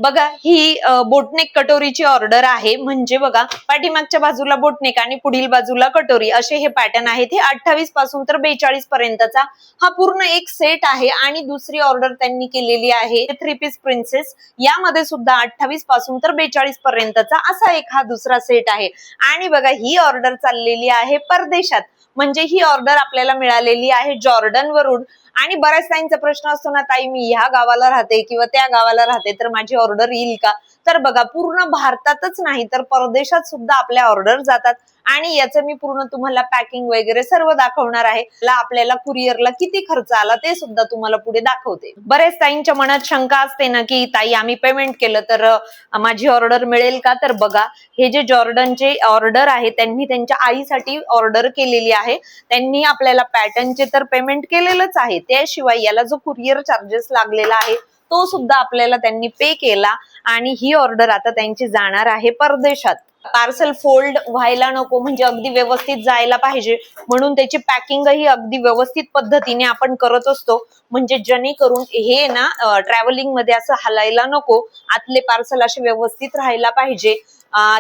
बघा ही boat neck कटोरीची order आहे. म्हणजे बघा पाठीमागच्या बाजूला बोटनेक आणि पुढील बाजूला कटोरी असे हे पॅटर्न आहेत. हे 28 पासून तर 42 पर्यंतचा हा पूर्ण एक सेट आहे. आणि दुसरी ऑर्डर त्यांनी केलेली आहे 3 पीस प्रिन्सेस, यामध्ये सुद्धा 28 पासून तर 42 पर्यंतचा असा एक हा दुसरा सेट आहे. आणि बघा ही ऑर्डर चाललेली आहे परदेशात. म्हणजे ही ऑर्डर आपल्याला मिळालेली आहे जॉर्डन वरून. आणि बऱ्याच ताईंचा प्रश्न असतो ना, ताई मी ह्या गावाला राहते किंवा त्या गावाला राहते तर माझी ऑर्डर येईल का? तर बघा पूर्ण भारतातच नाही तर परदेशात सुद्धा आपल्या ऑर्डर जातात. आणि याचं मी पूर्ण तुम्हाला पॅकिंग वगैरे सर्व दाखवणार आहे. आपल्याला कुरिअरला किती खर्च आला ते सुद्धा तुम्हाला पुढे दाखवते. बऱ्याच ताईंच्या मनात शंका असते ना की ताई आम्ही पेमेंट केलं तर माझी ऑर्डर मिळेल का? तर बघा हे जे जॉर्डनचे ऑर्डर आहे त्यांनी त्यांच्या आईसाठी ऑर्डर केलेली आहे. त्यांनी आपल्याला पॅटर्नचे तर पेमेंट केलेलंच आहे, त्याशिवाय याला जो कुरिअर चार्जेस लागलेला आहे तो सुद्धा आपल्याला त्यांनी पे केला. आणि ही ऑर्डर आता त्यांची जाणार आहे परदेशात. पार्सल फोल्ड व्हायला नको, म्हणजे अगदी व्यवस्थित जायला पाहिजे, म्हणून त्याची पॅकिंग ही अगदी व्यवस्थित पद्धतीने आपण करत असतो. म्हणजे जेणेकरून हे ना ट्रॅव्हलिंग मध्ये असं हलायला नको, आतले पार्सल असे व्यवस्थित राहायला पाहिजे.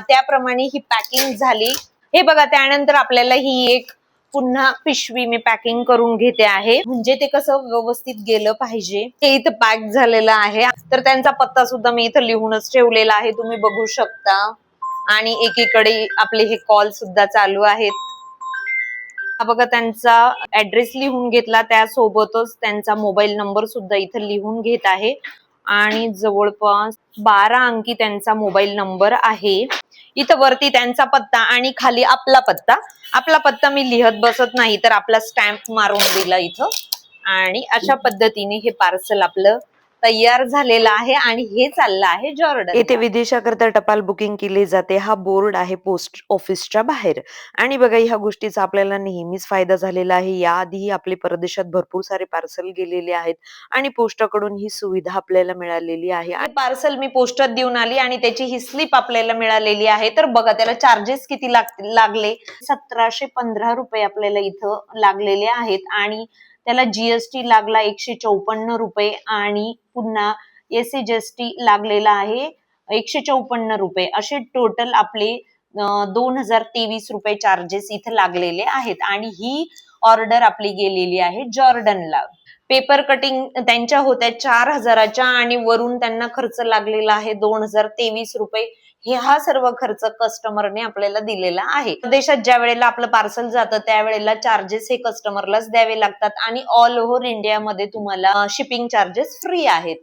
त्याप्रमाणे ही पॅकिंग झाली. हे बघा त्यानंतर आपल्याला ही एक पुन्हा पिशवी मी पॅकिंग करून घेते आहे, म्हणजे ते कसं व्यवस्थित गेलं पाहिजे. हे इथं पॅक झालेलं आहे. तर त्यांचा पत्ता सुद्धा मी इथं लिहूनच ठेवलेला आहे, तुम्ही बघू शकता. आणि एकीकडे आपले हे कॉल सुद्धा चालू आहेत. हा बघा त्यांचा ऍड्रेस लिहून घेतला, त्यासोबतच त्यांचा मोबाईल नंबर सुद्धा इथं लिहून घेत आहे. आणि जवळपास 12 अंकी त्यांचा मोबाईल नंबर आहे. इथं वरती त्यांचा पत्ता आणि खाली आपला पत्ता. आपला पत्ता मी लिहत बसत नाही तर आपला स्टॅम्प मारून दिला इथं. आणि अशा पद्धतीने हे पार्सल आपलं तयार झालेला आहे. आणि हे चाललं आहे जॉर्डन. येथे विदेशाकरता टपाल बुकिंग केली जाते. हा बोर्ड आहे पोस्ट ऑफिसच्या बाहेर. आणि बघा ह्या गोष्टीचा आपल्याला नेहमीच फायदा झालेला आहे. याआधीही आपले परदेशात भरपूर सारे पार्सल गेलेले आहेत आणि पोस्टाकडून ही सुविधा आपल्याला मिळालेली आहे. आणि पार्सल मी पोस्टात देऊन आली आणि त्याची ही स्लिप आपल्याला मिळालेली आहे. तर बघा त्याला चार्जेस किती लागले, 1715 रुपये आपल्याला इथं लागलेले आहेत. आणि त्याला जीएसटी लागला 154 रुपये. आणि पुन्हा एसजीएसटी लागलेला आहे 154 रुपये. असे टोटल आपले 2023 रुपये चार्जेस इथे लागलेले आहेत. आणि ही ऑर्डर आपली गेलेली आहे जॉर्डनला. पेपर कटिंग त्यांच्या होत्या 4000च्या आणि वरून त्यांना खर्च लागलेला आहे 2023 रुपये. हा सर्व खर्च कस्टमरने आपल्याला दिलेला आहे. देशात ज्या वेळेला आपलं पार्सल जातं त्यावेळेला चार्जेस हे कस्टमरलाच द्यावे लागतात. आणि ऑल ओव्हर इंडियामध्ये तुम्हाला शिपिंग चार्जेस फ्री आहेत.